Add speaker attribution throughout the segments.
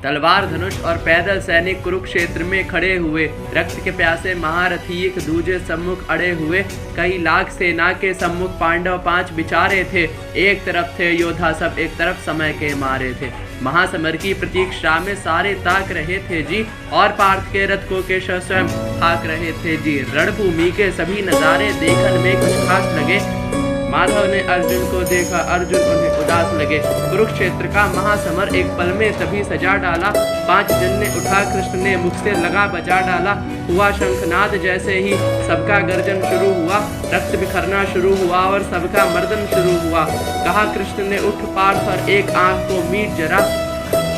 Speaker 1: तलवार धनुष और पैदल सैनिक कुरुक्षेत्र में खड़े हुए, रक्त के प्यासे महारथी एक दूजे सम्मुख अड़े हुए। कई लाख सेना के सम्मुख पांडव 5 बिचारे थे। एक तरफ थे योद्धा सब, एक तरफ समय के मारे थे। महासमर की प्रतीक्षा में सारे ताक रहे थे जी, और पार्थ के रथ को केशव स्वयं हाक रहे थे जी। रणभूमि के सभी नजारे देखने में कुछ खास लगे। माधव ने अर्जुन को देखा, अर्जुन उन्हें उदास लगे। कुरुक्षेत्र का महासमर एक पल में तभी सजा डाला। 5 जन ने उठा, कृष्ण ने मुख से लगा बजा डाला। हुआ शंखनाद जैसे ही सबका गर्जन शुरू हुआ। रक्त बिखरना शुरू हुआ और सबका मर्दन शुरू हुआ। कहा कृष्ण ने, उठ पार्थ और एक आंख को मीट जरा।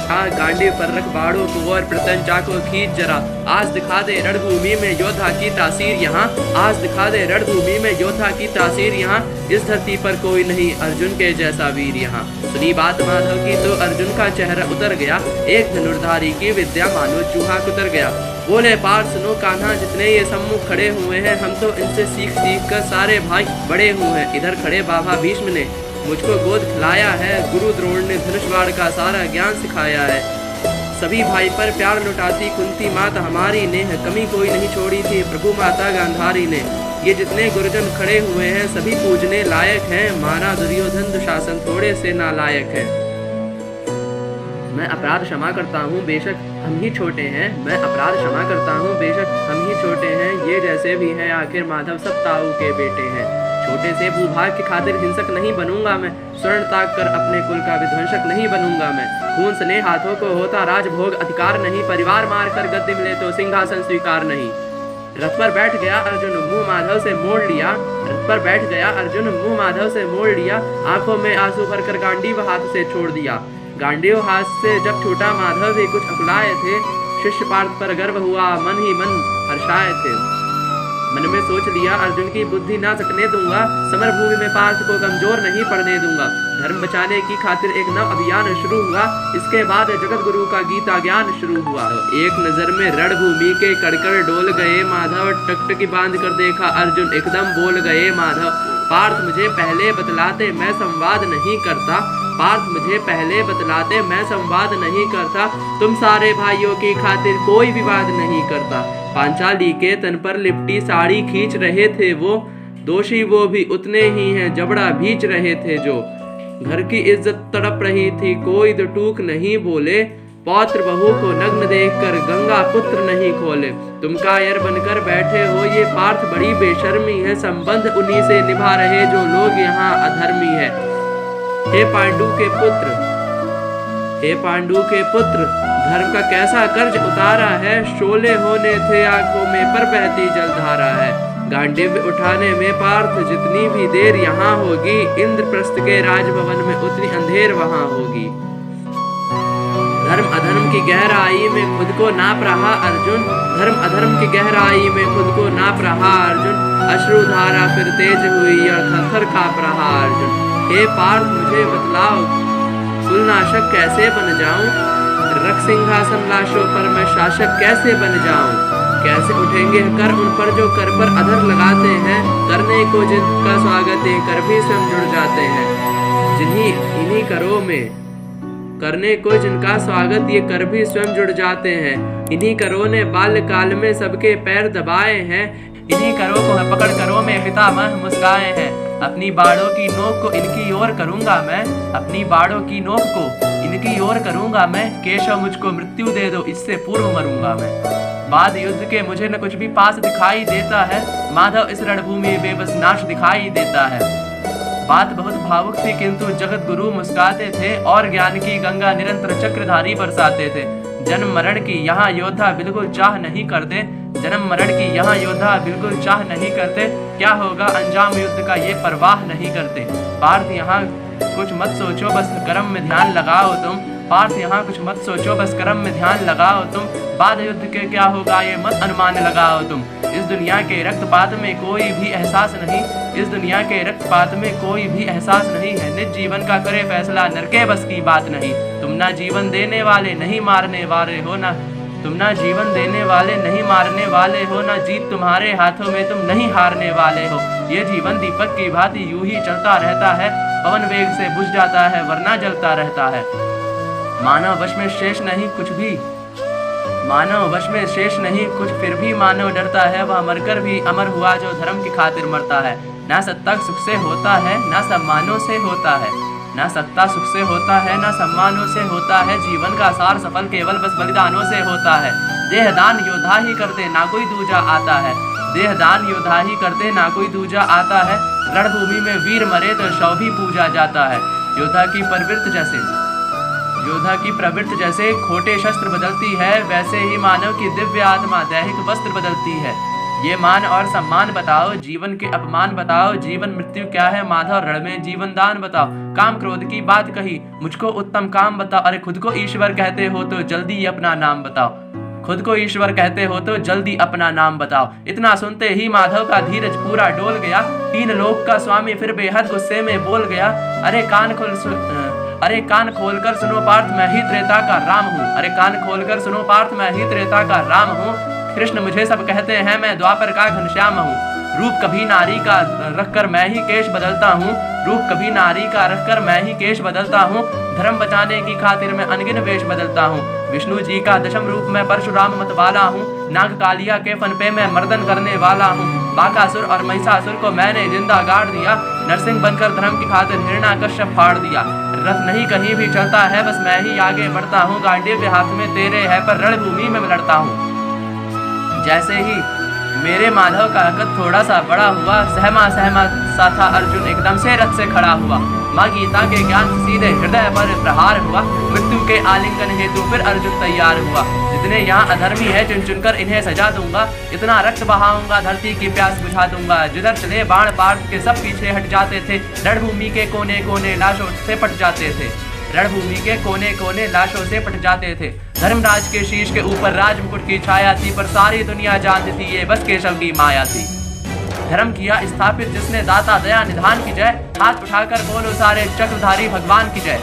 Speaker 1: गांडी पर रख बाड़ों को और प्रत्यंचा को खींच जरा। आज दिखा दे रणभूमि में योद्धा की तासीर यहाँ। आज दिखा दे रणभूमि में योद्धा की तासीर यहाँ। इस धरती पर कोई नहीं अर्जुन के जैसा वीर यहाँ। सुनी बात माधव की तो अर्जुन का चेहरा उतर गया। एक धनुर्धारी की विद्या मानो चूहा कुतर गया। बोले, पार्थ सुनो कान्हा, जितने ये सम्मुख खड़े हुए हैं, हम तो इनसे सीख सीख कर सारे भाई बड़े हुए हैं। इधर खड़े बाबा भीष्म ने मुझको गोद खिलाया है। गुरु द्रोण ने धनुषबाण का सारा ज्ञान सिखाया है। सभी भाई पर प्यार लुटाती कुंती माता हमारी ने कमी कोई नहीं छोड़ी थी प्रभु माता गांधारी ने। ये जितने गुरुजन खड़े हुए हैं सभी पूजने लायक हैं। माना दुर्योधन दुशासन थोड़े से नालायक है। मैं अपराध क्षमा करता हूँ बेशक हम ही छोटे हैं। मैं अपराध क्षमा करता हूँ बेशक हम ही छोटे हैं। ये जैसे भी हैं आखिर माधव सब ताऊ के बेटे हैं। छोटे से भूभाग की खातिर हिंसक नहीं बनूंगा मैं। स्वर्ण ताक कर अपने कुल का विध्वंसक नहीं बनूंगा मैं। खून सने हाथों को होता राजभोग अधिकार नहीं। परिवार मार कर गद्दी मिले तो सिंहासन स्वीकार नहीं। रथ पर बैठ गया अर्जुन मुंह माधव से मोड़ लिया। रथ पर बैठ गया अर्जुन मुंह माधव से मोड़ लिया। आंखों में आंसू भरकर गांडीव हाथ से छोड़ दिया। गांडीव हाथ से जब छूटा माधव भी कुछ अकुलाए थे। शिष्य पार्थ पर गर्व हुआ, मन ही मन हर्षाए थे। मन में सोच लिया अर्जुन की बुद्धि ना सकने दूंगा। समर भूमि में पार्थ को कमजोर नहीं पड़ने दूंगा। धर्म बचाने की खातिर एक नव अभियान शुरू हुआ। इसके बाद जगत गुरु का गीता ज्ञान शुरू हुआ। एक नजर में रणभूमि के कड़कड़ डोल गए माधव। टकटकी बांध कर देखा अर्जुन, एकदम बोल गए माधव। पार्थ मुझे पहले बतलाते मैं संवाद नहीं करता। पार्थ मुझे पहले बतलाते मैं संवाद नहीं करता। तुम सारे भाइयों की खातिर कोई विवाद नहीं करता। पांचाली के तन पर लिपटी साड़ी खींच रहे थे वो। दोषी वो भी उतने ही हैं, जबड़ा भींच रहे थे जो। घर की इज्जत तड़प रही थी, कोई दो टूक नहीं बोले। पौत्र बहू को नग्न देखकर गंगा पुत्र नहीं खोले। तुम कायर बनकर बैठे हो, ये पार्थ बड़ी बेशर्मी है। संबंध उन्हीं से निभा रहे जो लोग यहाँ अधर्मी है। हे पांडु के पुत्र, हे पांडु के पुत्र, धर्म का कैसा कर्ज उतारा है। शोले होने थे आंखों में पर बहती जलधारा है। गांडीव उठाने में पार्थ जितनी भी देर यहाँ होगी, इंद्रप्रस्थ के राजभवन में उतनी अंधेर वहाँ होगी। धर्म अधर्म की गहराई में खुद को नाप रहा अर्जुन। धर्म अधर्म की गहराई में खुद को नाप रहा अर्जुन। अश्रुधारा फिर तेज हुई और थरथर कांप रहा अर्जुन। हे पार्थ मुझे बतलाओ, कुलनाशक कैसे बन जाऊं। रख सिंहासन लाशों पर मैं शासक कैसे बन जाऊं। कैसे उठेंगे कर उन पर जो कर पर अधर लगाते हैं। करने को जिनका स्वागत है कर भी स्वयं जुड़ जाते हैं। जिन्हीं इन्हीं करों में करने को जिनका स्वागत ये कर भी स्वयं जुड़ जाते हैं। इन्हीं करों ने बाल्यकाल में सबके पैर दबाए हैं। इन्हीं करों को पकड़ करों में पितामह मुस्काए हैं। अपनी बाड़ों की नोक को इनकी ओर करूंगा मैं। अपनी बाड़ों की नोक को इनकी ओर करूंगा मैं। केशव मुझको मृत्यु दे दो, इससे पूर्व मरूंगा मैं। बाद युद्ध के मुझे न कुछ भी पास दिखाई देता है। माधव इस रणभूमि में बेबस नाश दिखाई देता है। बात बहुत भावुक थी किंतु जगत गुरु मुस्काते थे और ज्ञान की गंगा निरंतर चक्रधारी बरसाते थे। जन्म मरण की यहाँ योद्धा बिल्कुल चाह नहीं करते। जन्म मरण की यहाँ योद्धा बिल्कुल चाह नहीं करते। क्या होगा अंजाम युद्ध का ये परवाह नहीं करते। पार्थ यहाँ कुछ मत सोचो, बस कर्म में ध्यान लगाओ तुम। पार्थ यहाँ कुछ मत सोचो, बस कर्म में ध्यान लगाओ तुम। बाद युद्ध के क्या होगा ये मत अनुमान लगाओ तुम। इस दुनिया के रक्तपात में कोई भी एहसास नहीं। इस दुनिया के रक्तपात में कोई भी एहसास नहीं है। निज जीवन का करे फैसला, नरके बस की बात नहीं। तुम ना जीवन देने वाले नहीं मारने वाले हो ना। तुम ना जीवन देने वाले नहीं मारने वाले हो ना। जीत तुम्हारे हाथों में, तुम नहीं हारने वाले हो। ये जीवन दीपक की भांति यूं ही चलता रहता है। पवन वेग से बुझ जाता है वरना जलता रहता है। मानव वश में शेष नहीं कुछ भी, मानव वश में शेष नहीं कुछ, फिर भी मानव डरता है। वह मरकर भी अमर हुआ जो धर्म की खातिर मरता है। ना सत्ता सुख से होता है, ना सम्मानों से होता है, ना सत्ता सुख से होता है, ना सम्मानों से होता है। जीवन का सार सफल केवल बस बलिदानों से होता है। देहदान योद्धा ही करते, ना कोई दूजा आता है। देहदान योद्धा ही करते, ना कोई दूजा आता है। रणभूमि में वीर मरे तो शव भी पूजा जाता है। योद्धा की प्रवृत्ति जैसे खोटे शस्त्र बदलती है, वैसे ही मानव की दिव्य आत्मा दैहिक वस्त्र बदलती है। ये मान और सम्मान बताओ, जीवन के अपमान बताओ। जीवन मृत्यु क्या है माधव, रण में जीवन दान बताओ। काम क्रोध की बात कही, मुझको उत्तम काम बताओ। अरे खुद को ईश्वर कहते हो तो जल्दी अपना नाम बताओ। खुद को ईश्वर कहते हो तो जल्दी अपना नाम बताओ। इतना सुनते ही माधव का धीरज पूरा डोल गया। तीन लोक का स्वामी फिर बेहद गुस्से में बोल गया, अरे कान खोलकर सुनो पार्थ, मैं ही त्रेता का राम हूँ। अरे कान खोलकर सुनो पार्थ, मैं ही त्रेता का राम हूँ। कृष्ण मुझे सब कहते हैं, मैं द्वापर का घनश्याम हूँ। रूप कभी नारी का रखकर मैं ही केश बदलता हूँ। रूप कभी नारी का रखकर मैं ही केश बदलता हूँ। धर्म बचाने की खातिर मैं अनगिन वेश बदलता हूँ। विष्णु जी का दशम रूप मैं परशुराम मतवाला हूँ। नाग कालिया के फन पे मैं मर्दन करने वाला हूँ। बाकासुर और महिषासुर को मैंने जिंदा गाड़ दिया। नरसिंह बनकर धर्म की खातिर हिरण्याकश्यप फाड़ दिया। रथ नहीं कहीं भी चलता है, बस मैं ही आगे बढ़ता हूँ। गांडीव हाथ में तेरे है, पर रणभूमि में लड़ता हूँ। जैसे ही मेरे माधव का कद थोड़ा सा बड़ा हुआ, सहमा सा था अर्जुन एकदम से रथ से खड़ा हुआ। माँ गीता के ज्ञान से सीधे हृदय पर प्रहार हुआ। मृत्यु के आलिंगन हेतु फिर अर्जुन तैयार हुआ। जितने यहाँ अधर्मी है चुन चुनकर इन्हें सजा दूंगा। इतना रक्त बहाऊंगा, धरती की प्यास बुझा दूंगा। जिधर चले बाण पार्थ के सब पीछे हट जाते थे। रणभूमि के कोने कोने लाशों से पट जाते थे। रणभूमि के कोने कोने लाशों से पट जाते थे। धर्मराज के शीश के ऊपर राजमुकुट की छाया थी, पर सारी दुनिया जानती थी ये बस केशव की माया थी। धर्म किया स्थापित जिसने, दाता दया निधान की जय। हाथ उठाकर बोलो सारे चक्रधारी भगवान की जय।